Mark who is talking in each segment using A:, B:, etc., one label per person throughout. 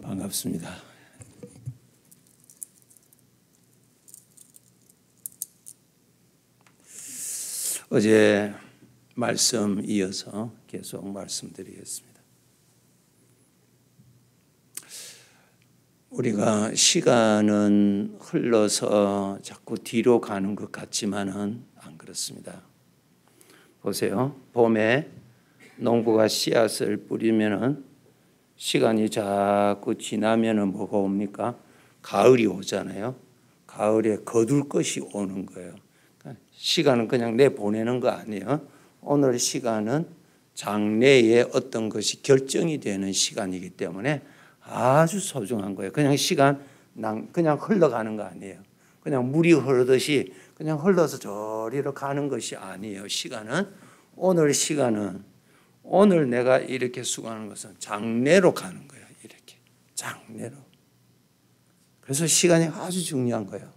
A: 반갑습니다. 어제 말씀 이어서 계속 말씀드리겠습니다. 우리가 시간은 흘러서 자꾸 뒤로 가는 것 같지만은 안 그렇습니다. 보세요. 봄에 농부가 씨앗을 뿌리면은 시간이 자꾸 지나면은 뭐가 옵니까? 가을이 오잖아요. 가을에 거둘 것이 오는 거예요. 시간은 그냥 내보내는 거 아니에요. 오늘 시간은 장래에 어떤 것이 결정이 되는 시간이기 때문에 아주 소중한 거예요. 그냥 시간 그냥 흘러가는 거 아니에요. 그냥 물이 흐르듯이 그냥 흘러서 저리로 가는 것이 아니에요. 시간은 오늘 내가 이렇게 수고하는 것은 장래로 가는 거예요. 이렇게 장래로. 그래서 시간이 아주 중요한 거예요.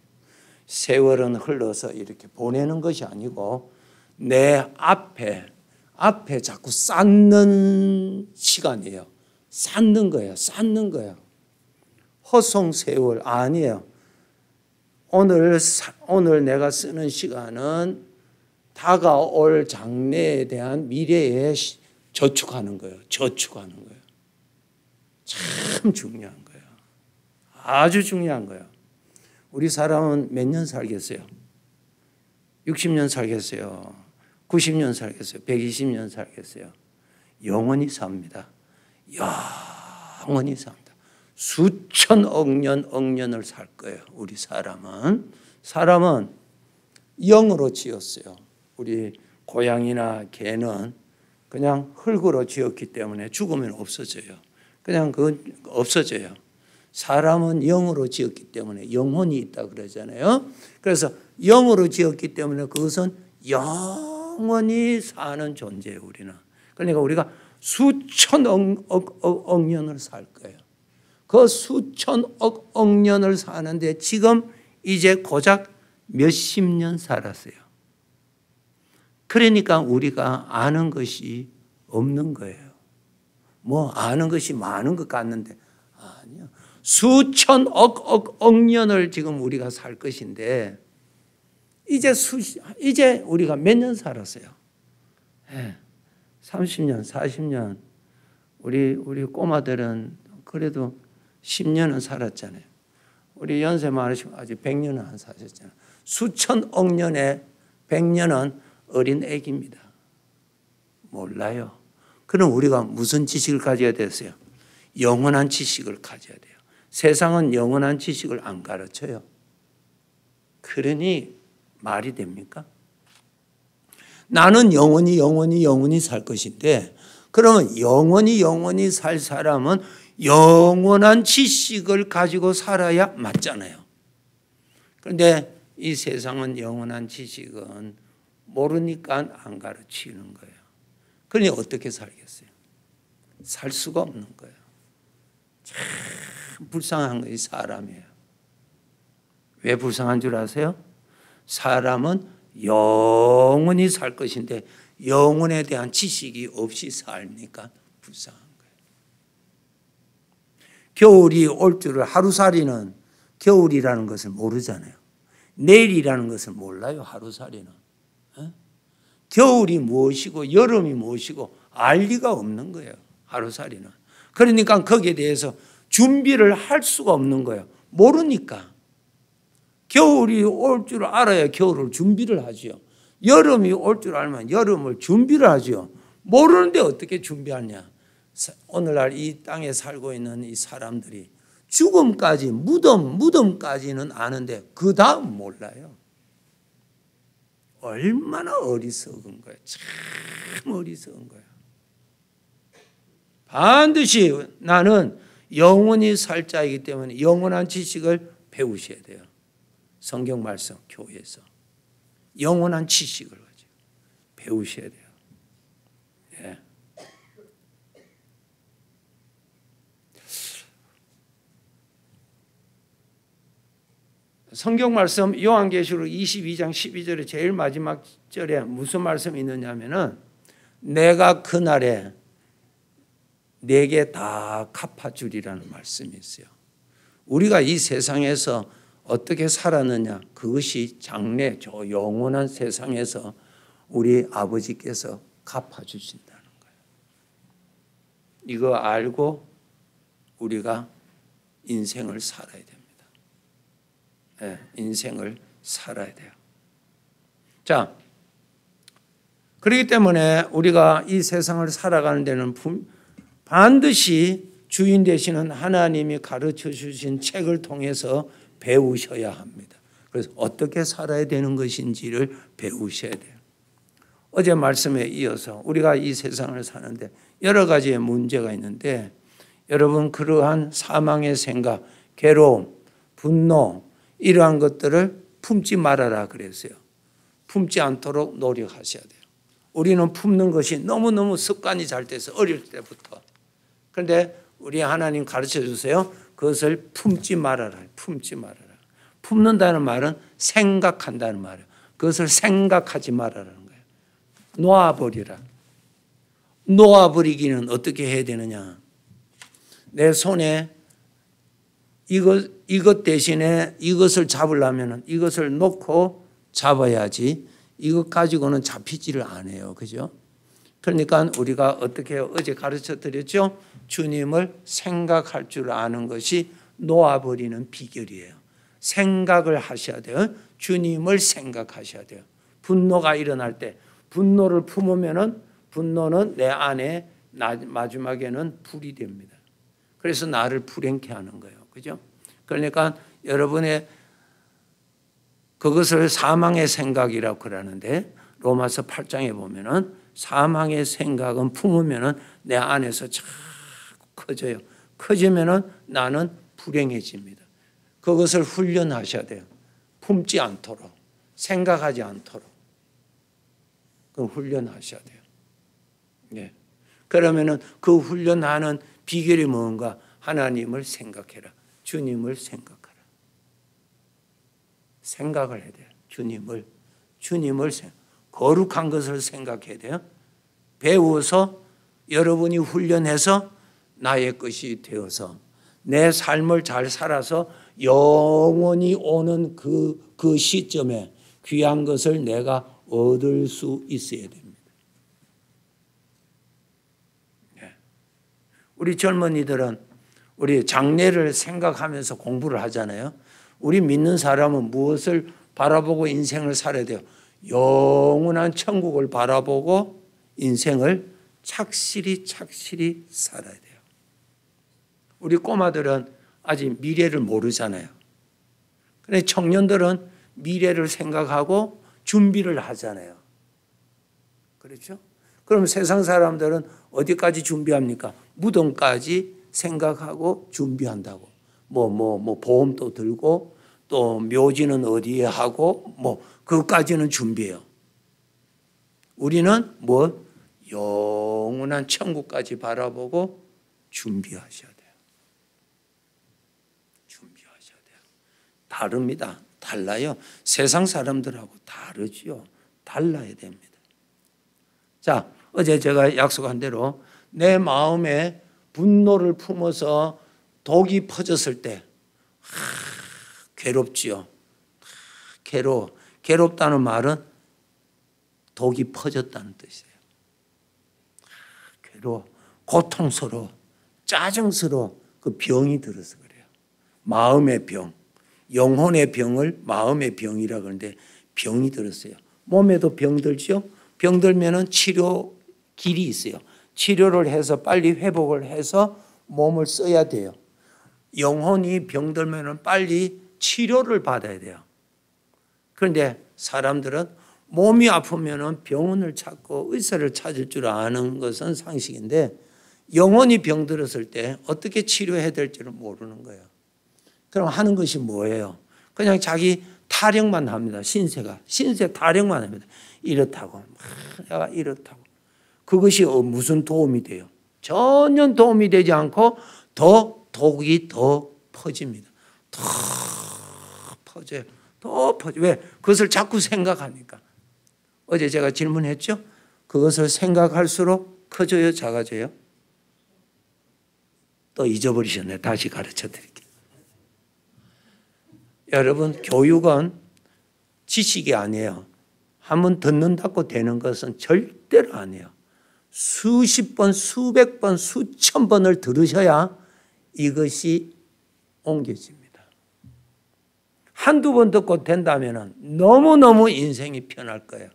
A: 세월은 흘러서 이렇게 보내는 것이 아니고 내 앞에 자꾸 쌓는 시간이에요. 쌓는 거예요. 허송 세월 아니에요. 오늘 내가 쓰는 시간은 다가올 장래에 대한 미래에 저축하는 거예요. 참 중요한 거예요. 아주 중요한 거예요. 우리 사람은 몇 년 살겠어요? 60년 살겠어요? 90년 살겠어요? 120년 살겠어요? 영원히 삽니다. 영원히 삽니다. 수천억 년을 살 거예요. 우리 사람은 0으로 지었어요. 우리 고양이나 개는 그냥 흙으로 지었기 때문에 죽으면 없어져요. 그냥 그건 없어져요. 사람은 0으로 지었기 때문에 영혼이 있다 그러잖아요. 그래서 0으로 지었기 때문에 그것은 영원히 사는 존재예요. 우리는. 그러니까 우리가 수천억 년을 살 거예요. 그 수천억 년을 사는데 지금 이제 고작 몇십 년 살았어요. 그러니까 우리가 아는 것이 없는 거예요. 뭐 아는 것이 많은 것 같는데 아니요. 수천억 년을 지금 우리가 살 것인데 이제 우리가 몇 년 살았어요? 30년, 40년. 우리 꼬마들은 그래도 10년은 살았잖아요. 우리 연세 많으시고 아직 100년은 안 사셨잖아요. 수천억 년에 100년은 어린 애기입니다. 몰라요. 그럼 우리가 무슨 지식을 가져야 되겠어요? 영원한 지식을 가져야 돼요. 세상은 영원한 지식을 안 가르쳐요. 그러니 말이 됩니까? 나는 영원히 살 것인데 그러면 영원히 살 사람은 영원한 지식을 가지고 살아야 맞잖아요. 그런데 이 세상은 영원한 지식은 모르니까 안 가르치는 거예요. 그러니 어떻게 살겠어요? 살 수가 없는 거예요. 참 불쌍한 것이 사람이에요. 왜 불쌍한 줄 아세요? 사람은 영원히 살 것인데 영혼에 대한 지식이 없이 살니까 불쌍한 거예요. 겨울이 올 줄을 하루살이는 겨울이라는 것을 모르잖아요. 내일이라는 것을 몰라요. 하루살이는. 겨울이 무엇이고 여름이 무엇이고 알 리가 없는 거예요. 하루살이는. 그러니까 거기에 대해서 준비를 할 수가 없는 거예요. 모르니까. 겨울이 올 줄 알아야 겨울을 준비를 하지요. 여름이 올 줄 알면 여름을 준비를 하지요. 모르는데 어떻게 준비하냐. 오늘날 이 땅에 살고 있는 이 사람들이 죽음까지 무덤까지는 아는데 그 다음 몰라요. 얼마나 어리석은 거예요. 참 어리석은 거예요. 반드시 나는 영원히 살 자이기 때문에 영원한 지식을 배우셔야 돼요. 성경 말씀 교회에서 영원한 지식을 가지고 배우셔야 돼요. 예. 성경 말씀 요한계시록 22장 12절에 제일 마지막 절에 무슨 말씀이 있느냐면은 내가 그날에 내게 다 갚아주리라는 말씀이 있어요. 우리가 이 세상에서 어떻게 살았느냐, 그것이 장래 저 영원한 세상에서 우리 아버지께서 갚아주신다는 거예요. 이거 알고 우리가 인생을 살아야 됩니다. 네, 인생을 살아야 돼요. 자, 그렇기 때문에 우리가 이 세상을 살아가는 데는 반드시 주인 되시는 하나님이 가르쳐 주신 책을 통해서 배우셔야 합니다. 그래서 어떻게 살아야 되는 것인지를 배우셔야 돼요. 어제 말씀에 이어서 우리가 이 세상을 사는데 여러 가지의 문제가 있는데, 여러분 그러한 사망의 생각, 괴로움, 분노 이러한 것들을 품지 말아라 그랬어요. 품지 않도록 노력하셔야 돼요. 우리는 품는 것이 너무너무 습관이 잘 돼서 어릴 때부터. 그런데 우리 하나님 가르쳐 주세요. 그것을 품지 말아라. 품지 말아라. 품는다는 말은 생각한다는 말이에요. 그것을 생각하지 말아라는 거예요. 놓아버리라. 놓아버리기는 어떻게 해야 되느냐. 내 손에 이것 대신에 이것을 잡으려면 이것을 놓고 잡아야지, 이것 가지고는 잡히지를 않아요. 그죠? 그러니까 우리가 어떻게 해요? 어제 가르쳐 드렸죠? 주님을 생각할 줄 아는 것이 놓아버리는 비결이에요. 생각을 하셔야 돼요. 주님을 생각하셔야 돼요. 분노가 일어날 때 분노를 품으면은 분노는 내 안에 마지막에는 불이 됩니다. 그래서 나를 불행케 하는 거예요. 그죠? 그러니까 여러분의 그것을 사망의 생각이라고 그러는데, 로마서 8장에 보면은 사망의 생각은 품으면은 내 안에서 자꾸 커져요. 커지면은 나는 불행해집니다. 그것을 훈련하셔야 돼요. 품지 않도록, 생각하지 않도록. 그 훈련하셔야 돼요. 예. 그러면은 그 훈련하는 비결이 뭔가? 하나님을 생각해라. 주님을 생각하라. 생각을 해야 돼요. 주님을 거룩한 것을 생각해야 돼요. 배워서 여러분이 훈련해서 나의 것이 되어서 내 삶을 잘 살아서 영원히 오는 그 시점에 귀한 것을 내가 얻을 수 있어야 됩니다. 우리 젊은이들은 우리 장래를 생각하면서 공부를 하잖아요. 우리 믿는 사람은 무엇을 바라보고 인생을 살아야 돼요? 영원한 천국을 바라보고 인생을 착실히 살아야 돼요. 우리 꼬마들은 아직 미래를 모르잖아요. 그런데 청년들은 미래를 생각하고 준비를 하잖아요. 그렇죠? 그럼 세상 사람들은 어디까지 준비합니까? 무덤까지 생각하고 준비한다고. 뭐 보험도 들고 또 묘지는 어디에 하고 그것까지는 준비해요. 우리는 영원한 천국까지 바라보고 준비하셔야 돼요. 준비하셔야 돼요. 다릅니다. 달라요. 세상 사람들하고 다르지요. 달라야 됩니다. 자, 어제 제가 약속한 대로 내 마음에 분노를 품어서 독이 퍼졌을 때 괴롭지요. 괴롭다는 말은 독이 퍼졌다는 뜻이에요. 괴로워, 고통스러워, 짜증스러워. 그 병이 들어서 그래요. 마음의 병, 영혼의 병을 마음의 병이라 그러는데 병이 들었어요. 몸에도 병 들죠. 병 들면은 치료 길이 있어요. 치료를 해서 빨리 회복을 해서 몸을 써야 돼요. 영혼이 병들면 빨리 치료를 받아야 돼요. 그런데 사람들은 몸이 아프면 병원을 찾고 의사를 찾을 줄 아는 것은 상식인데, 영혼이 병들었을 때 어떻게 치료해야 될지를 모르는 거예요. 그럼 하는 것이 뭐예요? 그냥 자기 타령만 합니다. 신세 타령만 합니다. 이렇다고, 내가 이렇다고. 그것이 무슨 도움이 돼요? 전혀 도움이 되지 않고 독이 더 퍼집니다. 더 퍼져요. 더 퍼져. 왜? 그것을 자꾸 생각하니까. 어제 제가 질문했죠? 그것을 생각할수록 커져요, 작아져요? 또 잊어버리셨네. 다시 가르쳐 드릴게요. 여러분, 교육은 지식이 아니에요. 한번 듣는다고 되는 것은 절대로 아니에요. 수십 번, 수백 번, 수천 번을 들으셔야 이것이 옮겨집니다. 한두 번 듣고 된다면 너무너무 인생이 편할 거예요.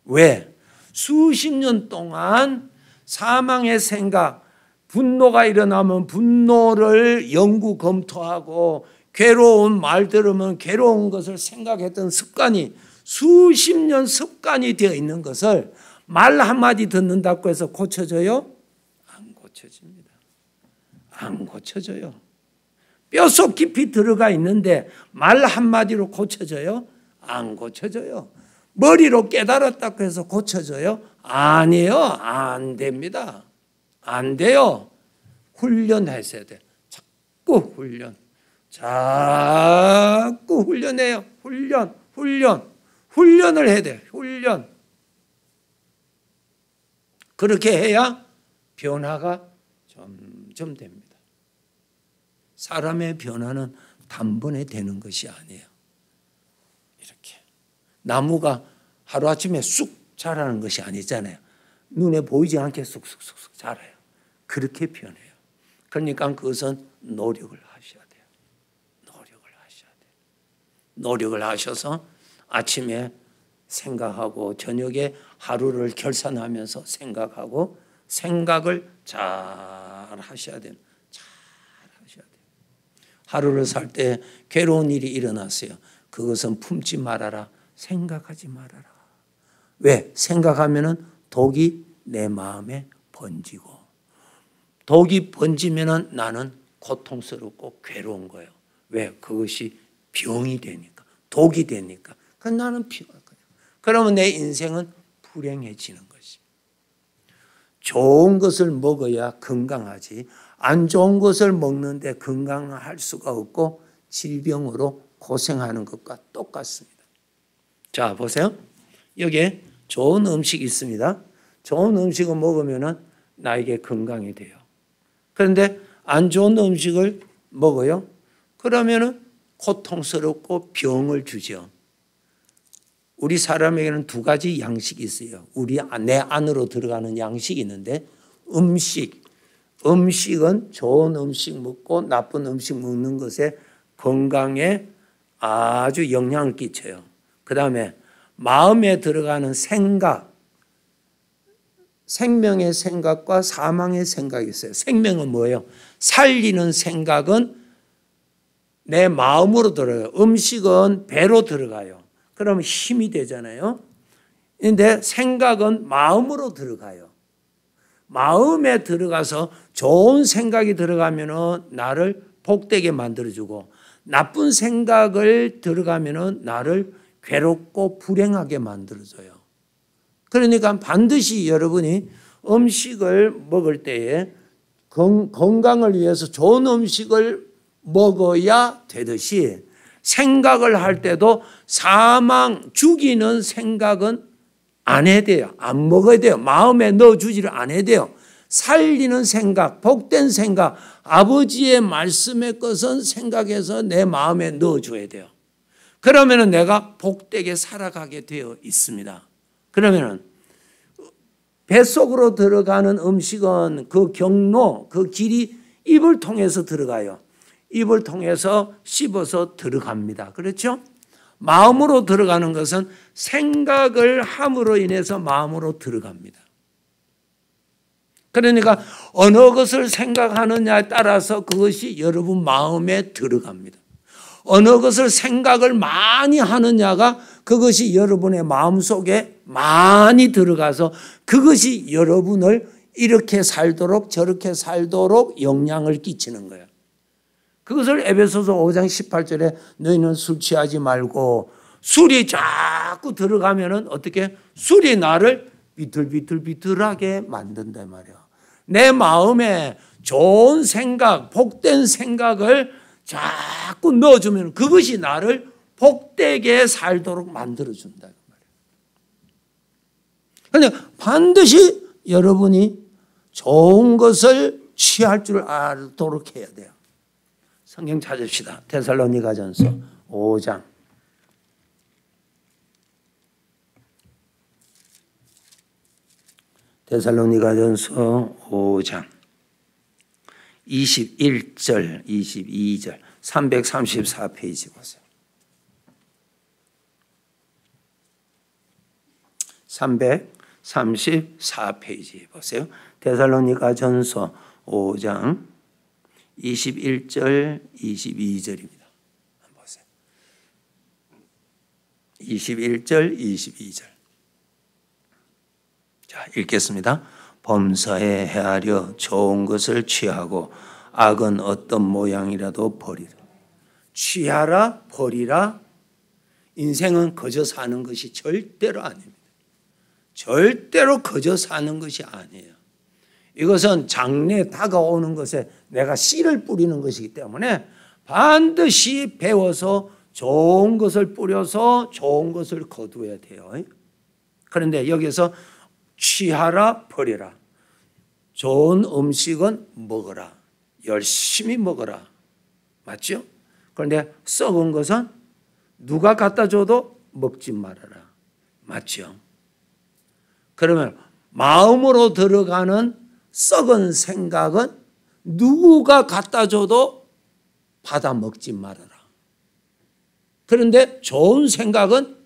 A: 왜? 수십 년 동안 사망의 생각, 분노가 일어나면 분노를 연구 검토하고 괴로운 말 들으면 괴로운 것을 생각했던 습관이 수십 년 습관이 되어 있는 것을 말 한마디 듣는다고 해서 고쳐져요? 안 고쳐집니다. 안 고쳐져요. 뼛속 깊이 들어가 있는데 말 한마디로 고쳐져요? 안 고쳐져요. 머리로 깨달았다고 해서 고쳐져요? 아니에요. 안 됩니다. 안 돼요. 훈련하셔야 돼요. 자꾸 훈련. 자꾸 훈련해요. 훈련을 해야 돼요. 훈련. 그렇게 해야 변화가 점점 됩니다. 사람의 변화는 단번에 되는 것이 아니에요. 이렇게. 나무가 하루아침에 쑥 자라는 것이 아니잖아요. 눈에 보이지 않게 쑥쑥쑥 자라요. 그렇게 변해요. 그러니까 그것은 노력을 하셔야 돼요. 노력을 하셔서 아침에 생각하고 저녁에 하루를 결산하면서 생각하고 생각을 잘 하셔야 돼요. 잘 하셔야 돼요. 하루를 살 때 괴로운 일이 일어났어요. 그것은 품지 말아라. 생각하지 말아라. 왜? 생각하면은 독이 내 마음에 번지고 독이 번지면은 나는 고통스럽고 괴로운 거예요. 왜? 그것이 병이 되니까 독이 되니까. 그럼 나는 피할 거예요. 그러면 내 인생은 불행해지는 것이. 좋은 것을 먹어야 건강하지 안 좋은 것을 먹는데 건강할 수가 없고 질병으로 고생하는 것과 똑같습니다. 자, 보세요. 여기에 좋은 음식이 있습니다. 좋은 음식을 먹으면 나에게 건강이 돼요. 그런데 안 좋은 음식을 먹어요. 그러면 고통스럽고 병을 주죠. 우리 사람에게는 두 가지 양식이 있어요. 내 안으로 들어가는 양식이 있는데 음식은 좋은 음식 먹고 나쁜 음식 먹는 것에 건강에 아주 영향을 끼쳐요. 그 다음에 마음에 들어가는 생각, 생명의 생각과 사망의 생각이 있어요. 생명은 뭐예요? 살리는 생각은 내 마음으로 들어가요. 음식은 배로 들어가요. 그러면 힘이 되잖아요. 그런데 생각은 마음으로 들어가요. 마음에 들어가서 좋은 생각이 들어가면 나를 복되게 만들어주고 나쁜 생각을 들어가면 나를 괴롭고 불행하게 만들어줘요. 그러니까 반드시 여러분이 음식을 먹을 때에 건강을 위해서 좋은 음식을 먹어야 되듯이 생각을 할 때도 죽이는 생각은 안 해야 돼요. 안 먹어야 돼요. 마음에 넣어주지를 않아야 돼요. 살리는 생각, 복된 생각, 아버지의 말씀의 것은 생각해서 내 마음에 넣어줘야 돼요. 그러면 내가 복되게 살아가게 되어 있습니다. 그러면 뱃속으로 들어가는 음식은 그 경로, 그 길이 입을 통해서 들어가요. 입을 통해서 씹어서 들어갑니다. 그렇죠? 마음으로 들어가는 것은 생각을 함으로 인해서 마음으로 들어갑니다. 그러니까 어느 것을 생각하느냐에 따라서 그것이 여러분 마음에 들어갑니다. 어느 것을 생각을 많이 하느냐가 그것이 여러분의 마음속에 많이 들어가서 그것이 여러분을 이렇게 살도록 저렇게 살도록 영향을 끼치는 거예요. 그것을 에베소서 5장 18절에 너희는 술 취하지 말고 술이 자꾸 들어가면은 어떻게 술이 나를 비틀비틀비틀하게 만든단 말이에요. 내 마음에 좋은 생각, 복된 생각을 자꾸 넣어주면 그것이 나를 복되게 살도록 만들어준다. 그러니까 반드시 여러분이 좋은 것을 취할 줄 알도록 해야 돼요. 성경 찾읍시다. 데살로니가전서 5장. 데살로니가전서 5장 21절 22절 334페이지 보세요. 334페이지 보세요. 데살로니가전서 5장 21절 22절입니다. 보세요. 21절 22절. 자, 읽겠습니다. 범사에 헤아려 좋은 것을 취하고 악은 어떤 모양이라도 버리라. 취하라, 버리라. 인생은 거저 사는 것이 절대로 아닙니다. 절대로 거저 사는 것이 아니에요. 이것은 장래 다가오는 것에 내가 씨를 뿌리는 것이기 때문에 반드시 배워서 좋은 것을 뿌려서 좋은 것을 거두어야 돼요. 그런데 여기서 취하라, 버리라. 좋은 음식은 먹어라. 열심히 먹어라. 맞죠? 그런데 썩은 것은 누가 갖다 줘도 먹지 말아라. 맞죠? 그러면 마음으로 들어가는 썩은 생각은 누가 갖다 줘도 받아 먹지 말아라. 그런데 좋은 생각은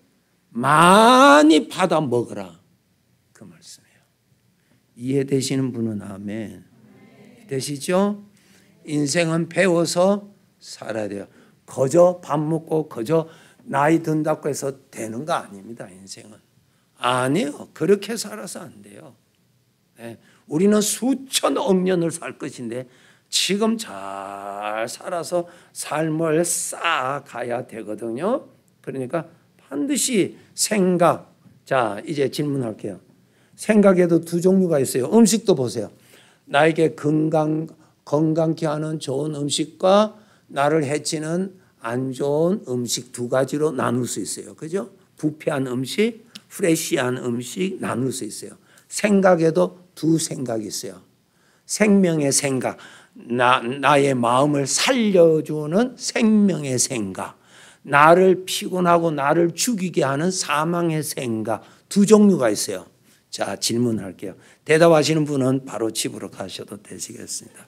A: 많이 받아 먹어라. 그 말씀이에요. 이해되시는 분은 아멘. 되시죠? 인생은 배워서 살아야 돼요. 거저 밥 먹고 거저 나이 든다고 해서 되는 거 아닙니다. 인생은. 아니요. 그렇게 살아서 안 돼요. 네. 우리는 수천억 년을 살 것인데 지금 잘 살아서 삶을 쌓아가야 되거든요. 그러니까 반드시 생각. 자, 이제 질문할게요. 생각에도 두 종류가 있어요. 음식도 보세요. 나에게 건강케 하는 좋은 음식과 나를 해치는 안 좋은 음식 두 가지로 나눌 수 있어요. 그죠? 부패한 음식, 프레시한 음식 나눌 수 있어요. 생각에도 두 생각이 있어요. 생명의 생각, 나의 마음을 살려주는 생명의 생각, 나를 피곤하고 나를 죽이게 하는 사망의 생각, 두 종류가 있어요. 자, 질문할게요. 대답하시는 분은 바로 집으로 가셔도 되시겠습니다.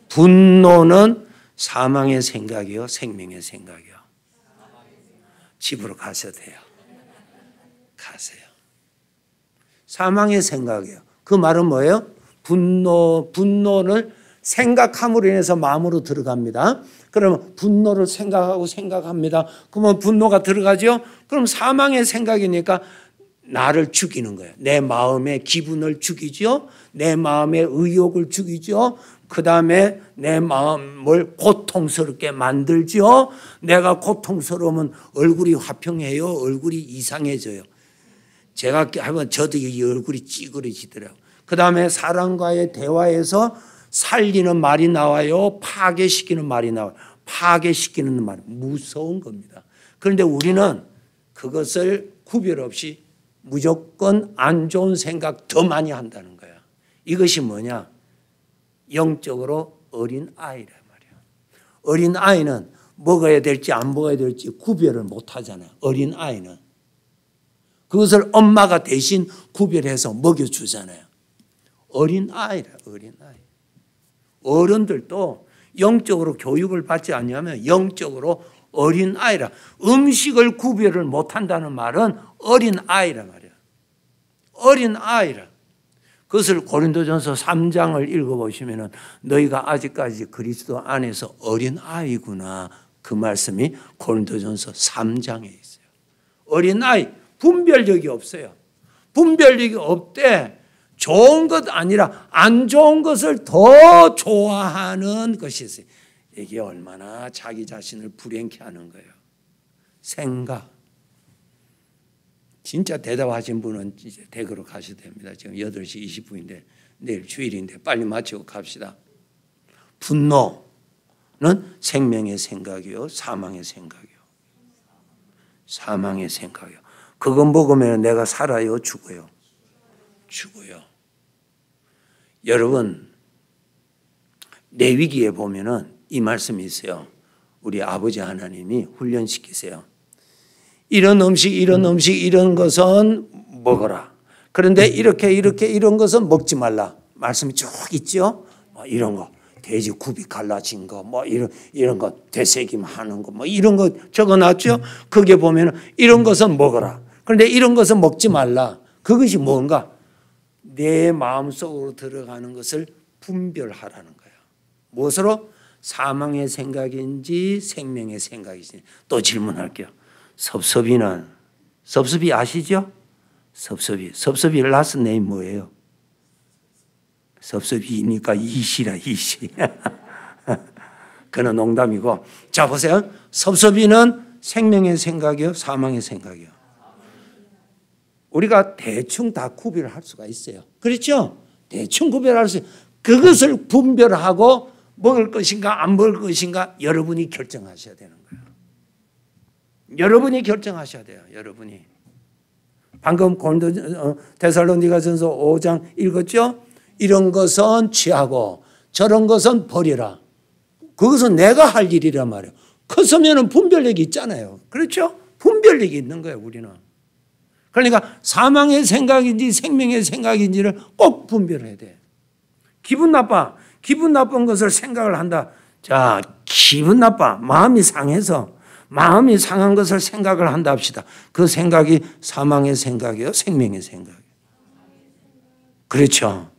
A: 분노는 사망의 생각이요, 생명의 생각이요? 집으로 가셔도 돼요. 가세요. 사망의 생각이에요. 그 말은 뭐예요? 분노를 생각함으로 인해서 마음으로 들어갑니다. 그러면 분노를 생각합니다. 그러면 분노가 들어가죠? 그럼 사망의 생각이니까 나를 죽이는 거예요. 내 마음의 기분을 죽이죠. 내 마음의 의욕을 죽이죠. 그 다음에 내 마음을 고통스럽게 만들죠. 내가 고통스러우면 얼굴이 화평해요. 얼굴이 이상해져요. 제가 하면 저도 이 얼굴이 찌그러지더라고요. 그 다음에 사람과의 대화에서 살리는 말이 나와요. 파괴시키는 말이 나와요. 파괴시키는 말, 무서운 겁니다. 그런데 우리는 그것을 구별 없이 무조건 안 좋은 생각 더 많이 한다는 거야. 이것이 뭐냐? 영적으로 어린 아이란 말이야. 어린 아이는 먹어야 될지 안 먹어야 될지 구별을 못 하잖아요. 어린 아이는. 그것을 엄마가 대신 구별해서 먹여주잖아요. 어린 아이라, 어린 아이. 어른들도 영적으로 교육을 받지 않냐면 영적으로 어린 아이라. 음식을 구별을 못한다는 말은 어린 아이라 말이야. 어린 아이라. 그것을 고린도전서 3장을 읽어보시면 너희가 아직까지 그리스도 안에서 어린 아이구나. 그 말씀이 고린도전서 3장에 있어요. 어린 아이. 분별력이 없어요. 분별력이 없대. 좋은 것 아니라 안 좋은 것을 더 좋아하는 것이 있어요. 이게 얼마나 자기 자신을 불행케 하는 거예요. 생각. 진짜 대답하신 분은 이제 댁으로 가셔도 됩니다. 지금 8시 20분인데 내일 주일인데 빨리 마치고 갑시다. 분노는 생명의 생각이요, 사망의 생각이요. 사망의 생각이요. 그거 먹으면 내가 살아요, 죽어요? 죽어요. 여러분, 레위기에 보면은 이 말씀이 있어요. 우리 아버지 하나님이 훈련시키세요. 이런 음식, 이런 것은 먹어라. 그런데 이런 것은 먹지 말라. 말씀이 쭉 있죠. 이런 거, 돼지 굽이 갈라진 거, 이런 거, 되새김 하는 거, 이런 거 적어놨죠. 거기에 보면은 이런 것은 먹어라. 그런데 이런 것은 먹지 말라. 그것이 뭔가? 내 마음속으로 들어가는 것을 분별하라는 거예요. 무엇으로? 사망의 생각인지 생명의 생각인지. 또 질문할게요. 섭섭이 아시죠? 섭섭이 라스트 네임 뭐예요? 섭섭이니까 이시라, 이시. 그건 농담이고. 자, 보세요. 섭섭이는 생명의 생각이요, 사망의 생각이요. 우리가 대충 다 구별을 할 수가 있어요. 그렇죠? 대충 구별할 수 있어요. 그것을 분별하고 먹을 것인가 안 먹을 것인가 여러분이 결정하셔야 되는 거예요. 여러분이 결정하셔야 돼요. 여러분이. 방금 데살로니가전서 5장 읽었죠? 이런 것은 취하고 저런 것은 버리라. 그것은 내가 할 일이란 말이에요. 컸으면 분별력이 있잖아요. 그렇죠? 분별력이 있는 거예요. 우리는. 그러니까 사망의 생각인지 생명의 생각인지를 꼭 분별해야 돼. 기분 나쁜 것을 생각을 한다. 자, 기분 나빠. 마음이 상해서 마음이 상한 것을 생각을 한다 합시다. 그 생각이 사망의 생각이에요, 생명의 생각이에요. 그렇죠.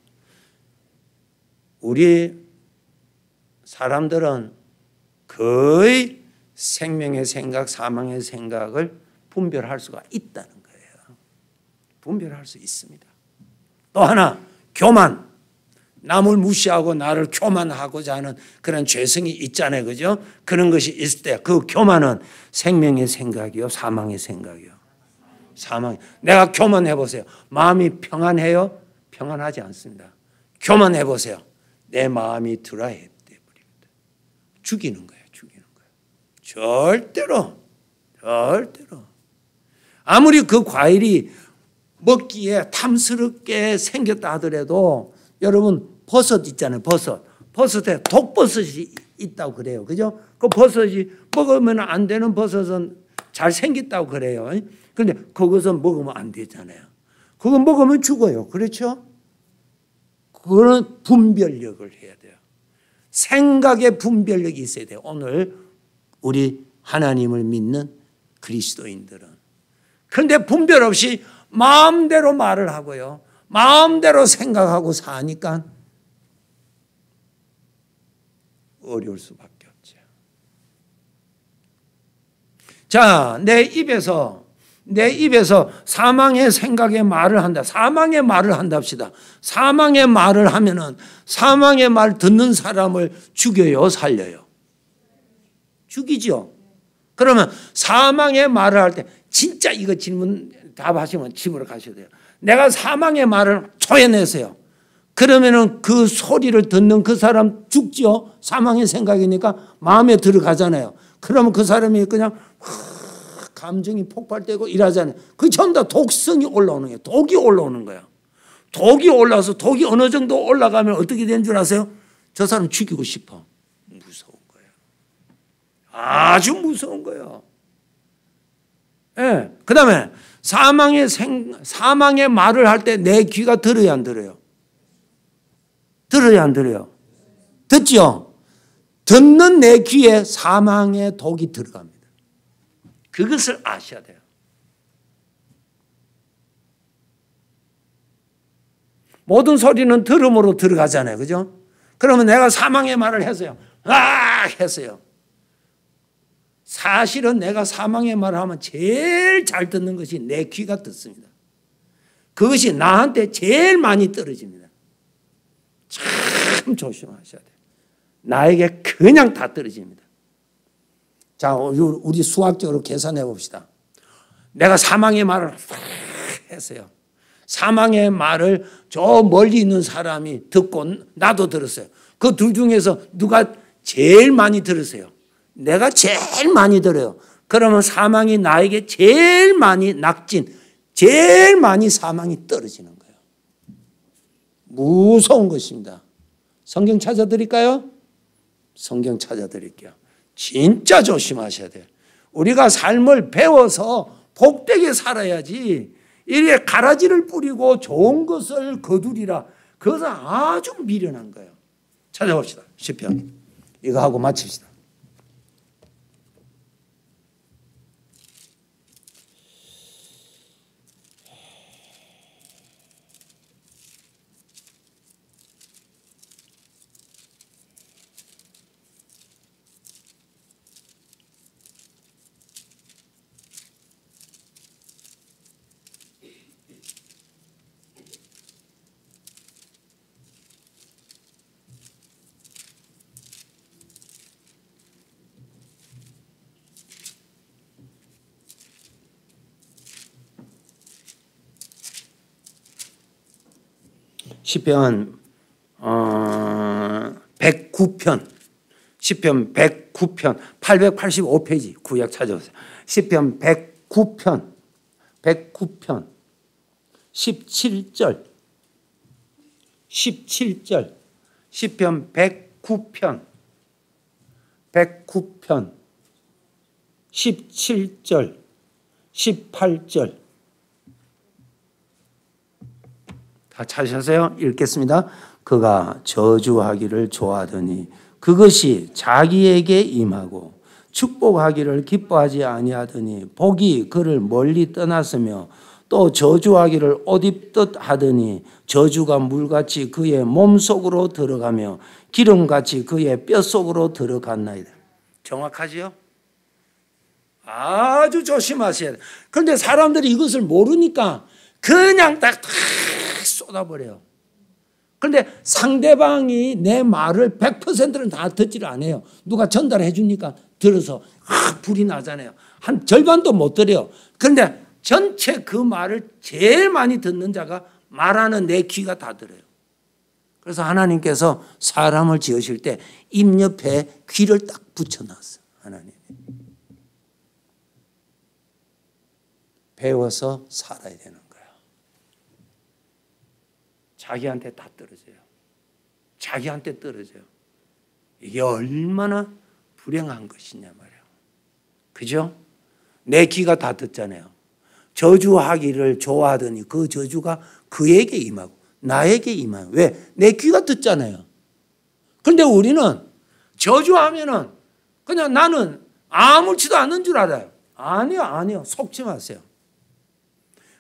A: 우리 사람들은 거의 생명의 생각, 사망의 생각을 분별할 수가 있다는 거예요. 분별할 수 있습니다. 또 하나, 교만. 남을 무시하고 나를 교만하고자 하는 그런 죄성이 있잖아요. 그죠? 그런 것이 있을 때 그 교만은 생명의 생각이요, 사망의 생각이요. 내가 교만해 보세요. 마음이 평안해요? 평안하지 않습니다. 교만해 보세요. 내 마음이 드라이해 버립니다. 죽이는 거예요. 절대로. 아무리 그 과일이 먹기에 탐스럽게 생겼다 하더라도 여러분 버섯 있잖아요. 버섯에 독버섯이 있다고 그래요. 그죠? 그 버섯이 먹으면 안 되는 버섯은 잘 생겼다고 그래요. 그런데 그것은 먹으면 안 되잖아요. 그거 먹으면 죽어요. 그렇죠? 그거는 분별력을 해야 돼요. 생각의 분별력이 있어야 돼요. 오늘 우리 하나님을 믿는 그리스도인들은. 그런데 분별 없이 마음대로 말을 하고요. 마음대로 생각하고 사니까 어려울 수밖에 없죠. 자, 내 입에서 사망의 생각의 말을 한다. 사망의 말을 한다 합시다. 사망의 말을 하면은 사망의 말 듣는 사람을 죽여요, 살려요? 죽이죠. 그러면 사망의 말을 할 때 진짜 이거 질문 답하시면 집으로 가셔야 돼요. 내가 사망의 말을 초해내세요. 그러면은 그 소리를 듣는 그 사람 죽죠. 사망의 생각이니까 마음에 들어가잖아요. 그러면 그 사람이 그냥 감정이 폭발되고 이러잖아요. 그게 전부 다 독성이 올라오는 거예요. 독이 올라오는 거예요. 독이 올라와서 독이 어느 정도 올라가면 어떻게 되는 줄 아세요? 저 사람 죽이고 싶어. 무서운 거예요. 아주 무서운 거예요. 예. 그 다음에 사망의 말을 할 때 내 귀가 들어야 안 들어요? 들어야 안 들어요? 듣죠? 듣는 내 귀에 사망의 독이 들어갑니다. 그것을 아셔야 돼요. 모든 소리는 들음으로 들어가잖아요. 그죠? 그러면 내가 사망의 말을 했어요. 했어요. 사실은 내가 사망의 말을 하면 제일 잘 듣는 것이 내 귀가 듣습니다. 그것이 나한테 제일 많이 떨어집니다. 참 조심하셔야 돼요. 나에게 그냥 다 떨어집니다. 자, 우리 수학적으로 계산해 봅시다. 내가 사망의 말을 했어요. 사망의 말을 저 멀리 있는 사람이 듣고 나도 들었어요. 그 둘 중에서 누가 제일 많이 들으세요? 내가 제일 많이 들어요. 그러면 사망이 나에게 제일 많이 낙진, 제일 많이 사망이 떨어지는 거예요. 무서운 것입니다. 성경 찾아드릴까요? 성경 찾아드릴게요. 진짜 조심하셔야 돼요. 우리가 삶을 배워서 복되게 살아야지 이렇게 가라지를 뿌리고 좋은 것을 거두리라. 그것은 아주 미련한 거예요. 찾아봅시다. 시편. 이거 하고 마칩시다. 시편 109편, 시편 109편 885페이지 구약 찾아오세요. 시편 109편 17절 시편 109편 17절 18절 다 찾으셨어요? 읽겠습니다. 그가 저주하기를 좋아하더니 그것이 자기에게 임하고 축복하기를 기뻐하지 아니하더니 복이 그를 멀리 떠났으며 또 저주하기를 옷 입듯 하더니 저주가 물같이 그의 몸속으로 들어가며 기름같이 그의 뼛속으로 들어갔나이다. 정확하지요? 아주 조심하셔야 돼요. 그런데 사람들이 이것을 모르니까 그냥 딱 쏟아버려요. 그런데 상대방이 내 말을 100%는 다 듣지를 않아요. 누가 전달해 주니까 들어서 불이 나잖아요. 한 절반도 못 들어요. 그런데 전체 그 말을 제일 많이 듣는 자가 말하는 내 귀가 다 들어요. 그래서 하나님께서 사람을 지으실 때 입 옆에 귀를 딱 붙여놨어요. 하나님. 배워서 살아야 되는 거예요. 자기한테 다 떨어져요. 자기한테 떨어져요. 이게 얼마나 불행한 것이냐 말이에요. 그죠? 내 귀가 다 듣잖아요. 저주하기를 좋아하더니 그 저주가 그에게 임하고 나에게 임하고. 왜? 내 귀가 듣잖아요. 그런데 우리는 저주하면은 그냥 나는 아무렇지도 않은 줄 알아요. 아니요. 속지 마세요.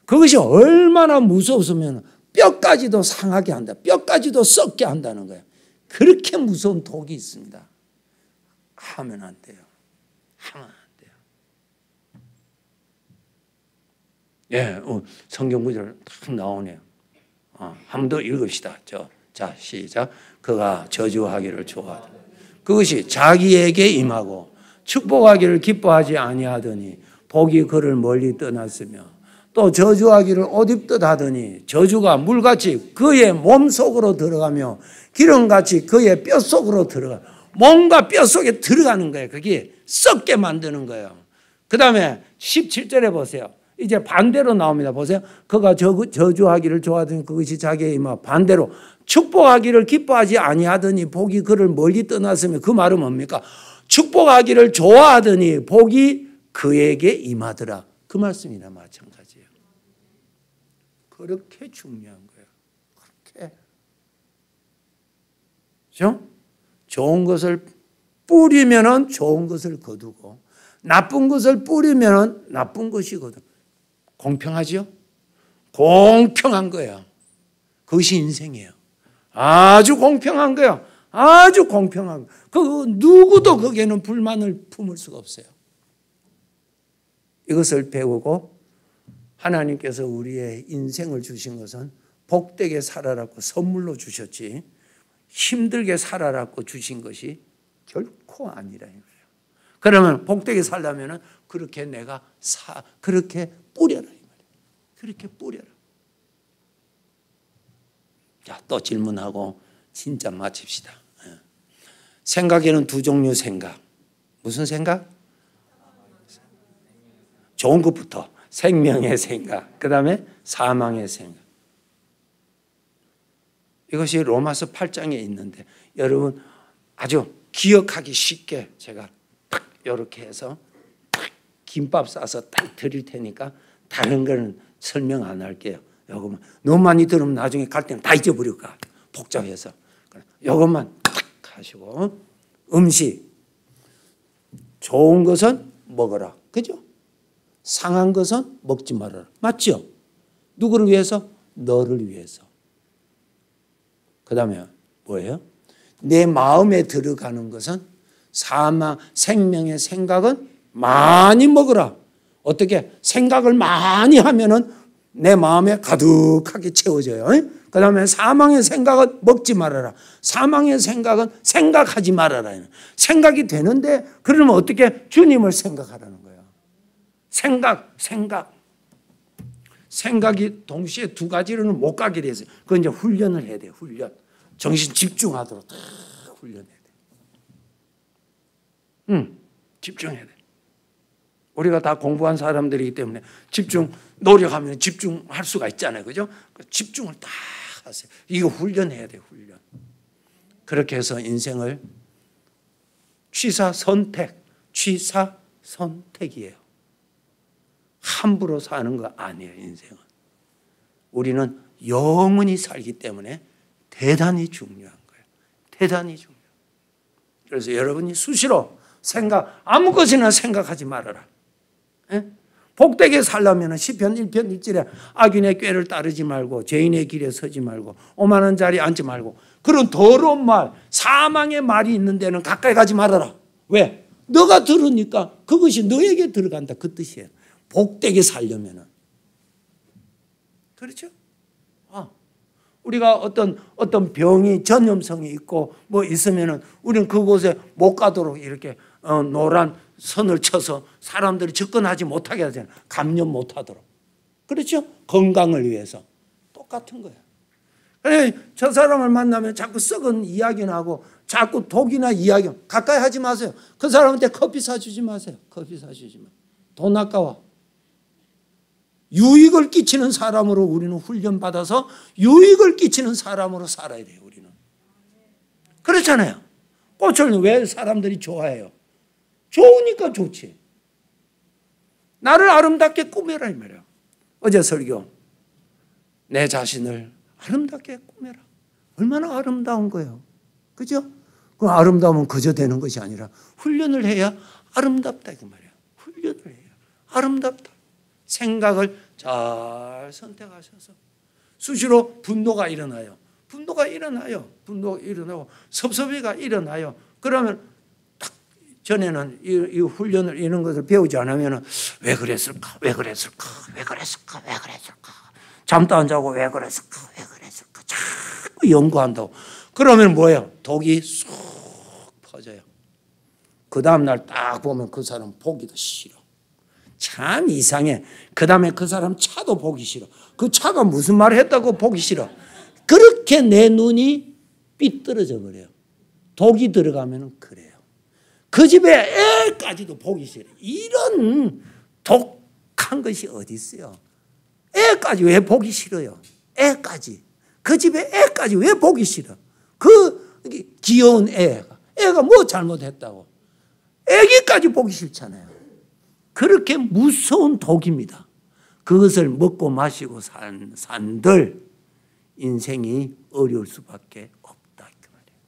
A: 그것이 얼마나 무서웠으면 뼈까지도 상하게 한다. 뼈까지도 썩게 한다는 거예요. 그렇게 무서운 독이 있습니다. 하면 안 돼요. 하면 안 돼요. 예, 성경 구절 딱 나오네요. 한 번 더 읽읍시다. 자, 시작. 그가 저주하기를 좋아하더니 그것이 자기에게 임하고 축복하기를 기뻐하지 아니하더니 복이 그를 멀리 떠났으며 또 저주하기를 옷 입듯 하더니 저주가 물같이 그의 몸속으로 들어가며 기름같이 그의 뼛속으로 들어가. 몸과 뼛속에 들어가는 거예요. 그게 썩게 만드는 거예요. 그 다음에 17절에 보세요. 이제 반대로 나옵니다. 보세요. 그가 저주하기를 좋아하더니 그것이 자기의 임하. 반대로 축복하기를 기뻐하지 아니하더니 복이 그를 멀리 떠났으며 그 말은 뭡니까? 축복하기를 좋아하더니 복이 그에게 임하더라. 그 말씀이나 마찬가지예요. 그렇게 중요한 거예요. 그렇게. 그렇죠? 좋은 것을 뿌리면은 좋은 것을 거두고 나쁜 것을 뿌리면은 나쁜 것이 거두. 공평하죠? 공평한 거예요. 그것이 인생이에요. 아주 공평한 거예요. 아주 공평한 거예요. 그 누구도 거기에는 불만을 품을 수가 없어요. 이것을 배우고 하나님께서 우리의 인생을 주신 것은 복되게 살아라고 선물로 주셨지 힘들게 살아라고 주신 것이 결코 아니라 이거예요. 그러면 복되게 살려면 그렇게 내가 그렇게 뿌려라 이 말이에요. 그렇게 뿌려라. 자, 또 질문하고 진짜 마칩시다. 생각에는 두 종류 생각. 무슨 생각? 좋은 것부터 생명의 생각, 그 다음에 사망의 생각. 이것이 로마서 8장에 있는데 여러분 아주 기억하기 쉽게 제가 딱 이렇게 해서 딱 김밥 싸서 딱 드릴 테니까 다른 거는 설명 안 할게요. 요것만 너무 많이 들으면 나중에 갈 때는 다 잊어버릴까 복잡해서 요것만 딱 하시고 음식 좋은 것은 먹어라. 그죠? 상한 것은 먹지 말아라. 맞죠? 누구를 위해서? 너를 위해서. 그 다음에 뭐예요? 내 마음에 들어가는 것은 사망, 생명의 생각은 많이 먹어라. 어떻게? 생각을 많이 하면은 내 마음에 가득하게 채워져요. 그 다음에 사망의 생각은 먹지 말아라. 사망의 생각은 생각하지 말아라. 생각이 되는데 그러면 어떻게? 주님을 생각하라는 거예요. 생각이 동시에 두 가지로는 못 가게 돼서 그건 이제 훈련을 해야 돼요. 훈련. 정신 집중하도록 다 훈련해야 돼요. 집중해야 돼요. 우리가 다 공부한 사람들이기 때문에 노력하면 집중할 수가 있잖아요. 그죠? 집중을 다 하세요. 이거 훈련해야 돼요. 훈련. 그렇게 해서 인생을 취사선택이에요. 함부로 사는 거 아니에요. 인생은. 우리는 영원히 살기 때문에 대단히 중요한 거예요. 대단히 중요해요. 그래서 여러분이 수시로 아무 것이나 생각하지 말아라. 복되게 살려면 시편 1편 1절에 악인의 꾀를 따르지 말고 죄인의 길에 서지 말고 오만한 자리에 앉지 말고 그런 더러운 말, 사망의 말이 있는 데는 가까이 가지 말아라. 왜? 너가 들으니까 그것이 너에게 들어간다. 그 뜻이에요. 복되게 살려면은. 그렇죠? 우리가 어떤 병이 전염성이 있고 뭐 있으면은 우리는 그곳에 못 가도록 이렇게 노란 선을 쳐서 사람들이 접근하지 못하게 하잖아요. 감염 못하도록. 그렇죠? 건강을 위해서. 똑같은 거예요. 그래, 저 사람을 만나면 자꾸 썩은 이야기나 하고 자꾸 독이나 이야기 가까이 하지 마세요. 그 사람한테 커피 사주지 마세요. 커피 사주지 마. 돈 아까워. 유익을 끼치는 사람으로 우리는 훈련받아서 유익을 끼치는 사람으로 살아야 돼요. 우리는. 그렇잖아요. 꽃을 왜 사람들이 좋아해요? 좋으니까 좋지. 나를 아름답게 꾸며라 이 말이야. 어제 설교. 내 자신을 아름답게 꾸며라. 얼마나 아름다운 거예요. 그죠? 그 아름다움은 그저 되는 것이 아니라 훈련을 해야 아름답다 그 말이야. 훈련을 해야 아름답다. 생각을 잘 선택하셔서 수시로 분노가 일어나요. 분노가 일어나고 섭섭이가 일어나요. 그러면 딱 전에는 이 훈련을 이런 것을 배우지 않으면 왜 그랬을까? 잠도 안 자고 왜 그랬을까? 자꾸 연구한다고. 그러면 뭐예요? 독이 쏙 퍼져요. 그 다음 날 딱 보면 그 사람 보기도 싫어. 참 이상해. 그 다음에 그 사람 차도 보기 싫어. 그 차가 무슨 말을 했다고 보기 싫어. 그렇게 내 눈이 삐뚤어져 버려요. 독이 들어가면 그래요. 그 집에 애까지도 보기 싫어. 이런 독한 것이 어디 있어요. 애까지 왜 보기 싫어요. 애까지. 그 집에 애까지 왜 보기 싫어. 그 귀여운 애가 뭐 잘못했다고. 애기까지 보기 싫잖아요. 그렇게 무서운 독입니다. 그것을 먹고 마시고 산들 인생이 어려울 수밖에 없다. 그 말이에요.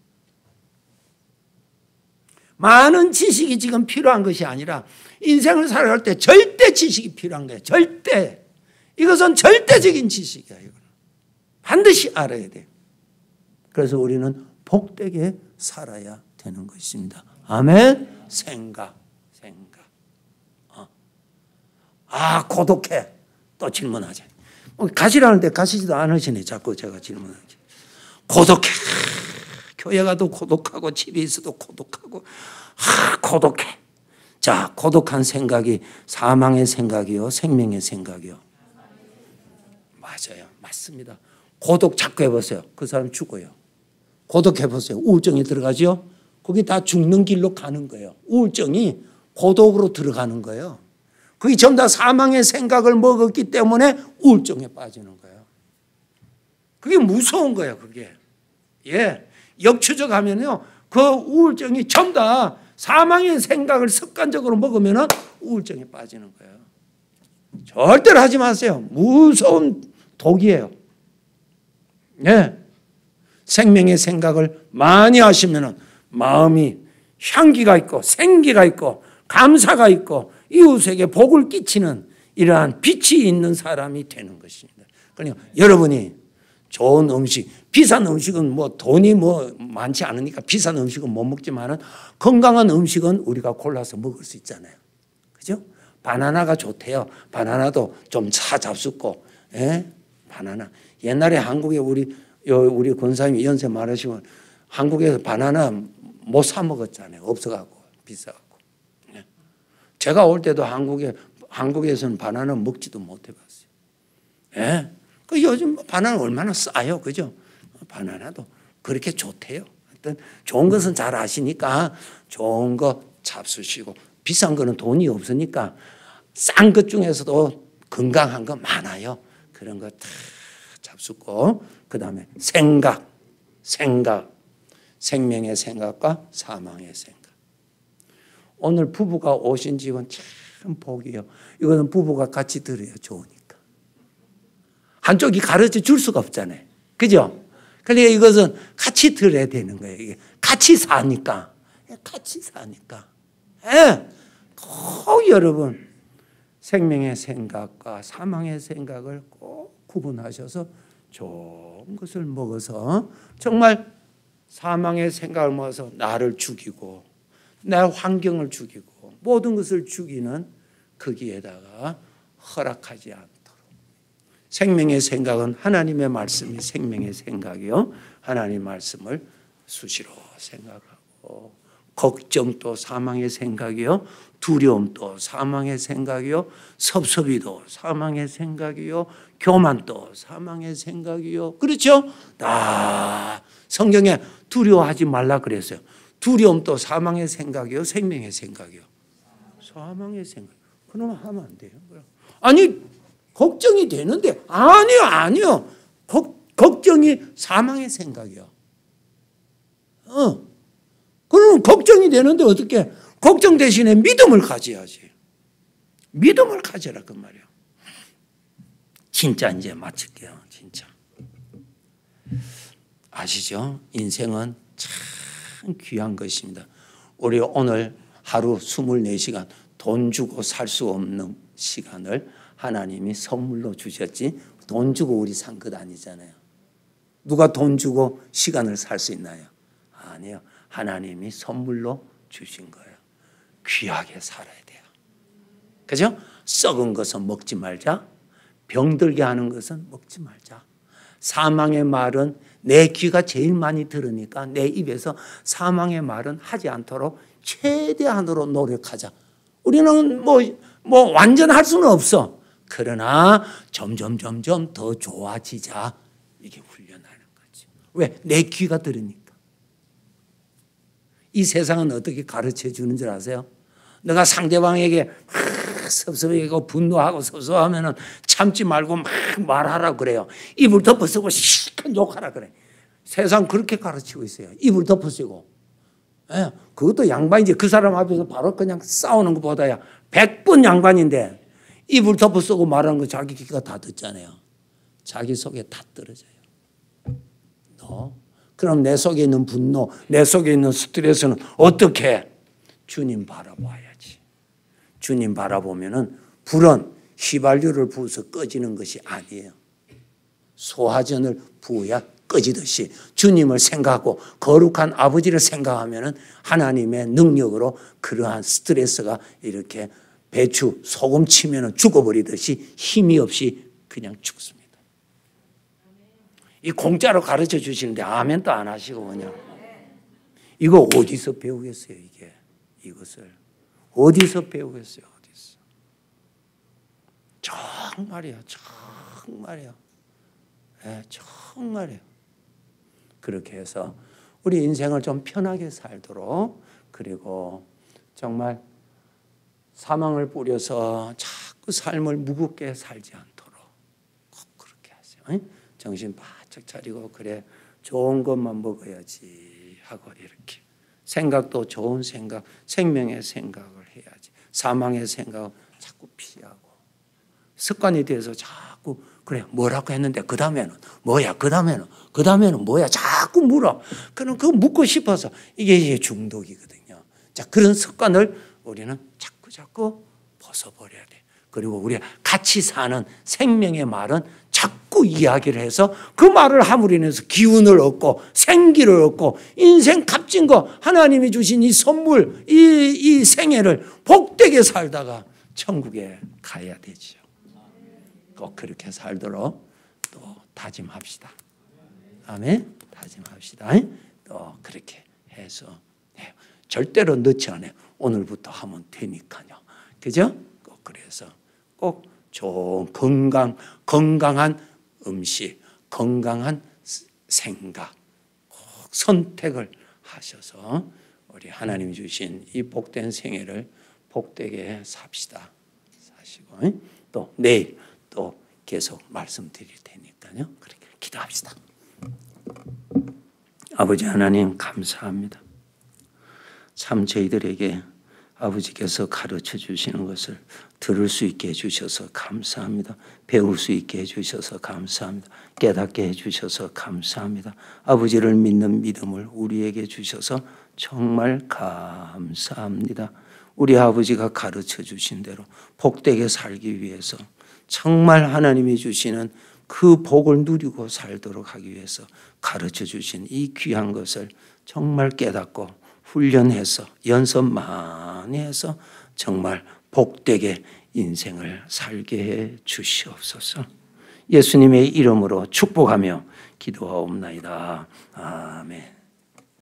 A: 많은 지식이 지금 필요한 것이 아니라 인생을 살아갈 때 절대 지식이 필요한 거예요. 절대. 이것은 절대적인 지식이야. 이거는. 반드시 알아야 돼요. 그래서 우리는 복되게 살아야 되는 것입니다. 아멘. 생각. 고독해. 또 질문하지. 가시라는데 가시지도 않으시네. 자꾸 제가 질문하지. 고독해. 교회 가도 고독하고 집에 있어도 고독하고 고독해. 자, 고독한 생각이 사망의 생각이요, 생명의 생각이요. 맞아요. 맞습니다. 고독 자꾸 해보세요. 그 사람 죽어요. 고독해보세요. 우울증이 들어가죠? 거기 다 죽는 길로 가는 거예요. 우울증이 고독으로 들어가는 거예요. 그게 전부 다 사망의 생각을 먹었기 때문에 우울증에 빠지는 거예요. 그게 무서운 거예요, 그게. 예. 역추적하면요, 그 우울증이 전부 다 사망의 생각을 습관적으로 먹으면 우울증에 빠지는 거예요. 절대로 하지 마세요. 무서운 독이에요. 네. 생명의 생각을 많이 하시면 마음이 향기가 있고 생기가 있고 감사가 있고 이웃에게 복을 끼치는 이러한 빛이 있는 사람이 되는 것입니다. 그러니까 여러분이 좋은 음식, 비싼 음식은 뭐 돈이 뭐 많지 않으니까 비싼 음식은 못 먹지만은 건강한 음식은 우리가 골라서 먹을 수 있잖아요. 그죠? 바나나가 좋대요. 바나나도 좀 사잡숫고, 예? 바나나. 옛날에 한국에 우리 권사님이 연세 많으시면 한국에서 바나나 못 사 먹었잖아요. 없어갖고 비싸갖고. 예. 제가 올 때도 한국에서는 바나나 먹지도 못해봤어요. 예? 그 요즘 바나나 얼마나 싸요, 그죠? 바나나도 그렇게 좋대요. 하여튼 좋은 것은 잘 아시니까 좋은 거 잡수시고 비싼 거는 돈이 없으니까 싼 것 중에서도 건강한 거 많아요. 그런 거 다 잡수고 그 다음에 생각, 생명의 생각과 사망의 생각. 오늘 부부가 오신 집은 참 복이에요. 이거는 부부가 같이 들어야 좋으니까. 한쪽이 가르쳐 줄 수가 없잖아요. 그죠? 그러니까 이것은 같이 들어야 되는 거예요. 이게 같이 사니까. 같이 사니까. 예. 꼭 여러분 생명의 생각과 사망의 생각을 꼭 구분하셔서 좋은 것을 먹어서 정말 사망의 생각을 먹어서 나를 죽이고 내 환경을 죽이고 모든 것을 죽이는 거기에다가 허락하지 않도록 생명의 생각은 하나님의 말씀이 생명의 생각이요. 하나님의 말씀을 수시로 생각하고 걱정도 사망의 생각이요. 두려움도 사망의 생각이요. 섭섭이도 사망의 생각이요. 교만도 사망의 생각이요. 그렇죠? 다 성경에 두려워하지 말라 그랬어요. 두려움도 사망의 생각이요. 생명의 생각이요. 사망의 생각. 그러면 하면 안 돼요. 아니 걱정이 되는데 아니요. 걱정이 사망의 생각이요. 그러면 걱정이 되는데 어떻게? 걱정 대신에 믿음을 가져야지. 믿음을 가져라 그 말이에요. 진짜 이제 마칠게요. 진짜. 아시죠? 인생은 참 귀한 것입니다. 우리 오늘 하루 24시간 돈 주고 살 수 없는 시간을 하나님이 선물로 주셨지 돈 주고 우리 산 것 아니잖아요. 누가 돈 주고 시간을 살 수 있나요? 아니요. 하나님이 선물로 주신 거예요. 귀하게 살아야 돼요. 그죠? 썩은 것은 먹지 말자. 병들게 하는 것은 먹지 말자. 사망의 말은 내 귀가 제일 많이 들으니까 내 입에서 사망의 말은 하지 않도록 최대한으로 노력하자. 우리는 뭐 완전 할 수는 없어. 그러나 점점 더 좋아지자. 이게 훈련하는 거죠. 왜? 내 귀가 들으니까. 이 세상은 어떻게 가르쳐 주는 줄 아세요? 내가 상대방에게 섭섭하고 분노하고 섭섭하면 참지 말고 막 말하라 그래요. 입을 덮어쓰고 시큰 욕하라 그래. 세상 그렇게 가르치고 있어요. 입을 덮어쓰고. 예, 그것도 양반이지. 그 사람 앞에서 바로 그냥 싸우는 것보다야 100번 양반인데 입을 덮어쓰고 말하는 거 자기 귀가 다 듣잖아요. 자기 속에 다 떨어져요. 그럼 내 속에 있는 분노, 내 속에 있는 스트레스는 어떻게? 주님 바라봐야지. 주님 바라보면은 불은 휘발유를 부어서 꺼지는 것이 아니에요. 소화전을 부어야 꺼지듯이 주님을 생각하고 거룩한 아버지를 생각하면은 하나님의 능력으로 그러한 스트레스가 이렇게 배추, 소금 치면은 죽어버리듯이 힘이 없이 그냥 죽습니다. 이 공짜로 가르쳐 주시는데 아멘도 안 하시고 그냥 이거 어디서 배우겠어요? 이것을 어디서 배우겠어요? 어디서? 정말이야. 네, 정말이에요. 그렇게 해서 우리 인생을 좀 편하게 살도록 그리고 정말 사망을 뿌려서 자꾸 삶을 무겁게 살지 않도록 꼭 그렇게 하세요. 정신 바짝 차리고 그래 좋은 것만 먹어야지 하고 이렇게 생각도 좋은 생각, 생명의 생각을 해야지. 사망의 생각을 자꾸 피하고 습관이 돼서 자꾸 그래 뭐라고 했는데 그 다음에는 뭐야, 그 다음에는 뭐야 자꾸 물어. 그럼 그거 묻고 싶어서 이게 중독이거든요. 자, 그런 습관을 우리는 자꾸 벗어버려야 돼. 그리고 우리가 같이 사는 생명의 말은 자꾸 이야기를 해서 그 말을 함으로 인해서 기운을 얻고 생기를 얻고 인생 값진 거 하나님이 주신 이 선물, 이 생애를 복되게 살다가 천국에 가야 되죠. 꼭 그렇게 살도록 또 다짐합시다. 아멘. 다짐합시다. 또 그렇게 해서 절대로 늦지 않아요. 오늘부터 하면 되니까요. 그죠? 꼭 그래서 꼭 좋은 건강한 음식, 건강한 생각 꼭 선택을 하셔서 우리 하나님이 주신 이 복된 생애를 복되게 삽시다. 사시고 또 내일 또 계속 말씀드릴 테니까요. 그렇게 기도합시다. 아버지 하나님 감사합니다. 참 저희들에게 아버지께서 가르쳐 주시는 것을 들을 수 있게 해주셔서 감사합니다. 배울 수 있게 해주셔서 감사합니다. 깨닫게 해주셔서 감사합니다. 아버지를 믿는 믿음을 우리에게 주셔서 정말 감사합니다. 우리 아버지가 가르쳐 주신 대로 복되게 살기 위해서 정말 하나님이 주시는 그 복을 누리고 살도록 하기 위해서 가르쳐 주신 이 귀한 것을 정말 깨닫고 훈련해서 연습 많이 해서 정말 복되게 인생을 살게 해 주시옵소서. 예수님의 이름으로 축복하며 기도하옵나이다. 아멘.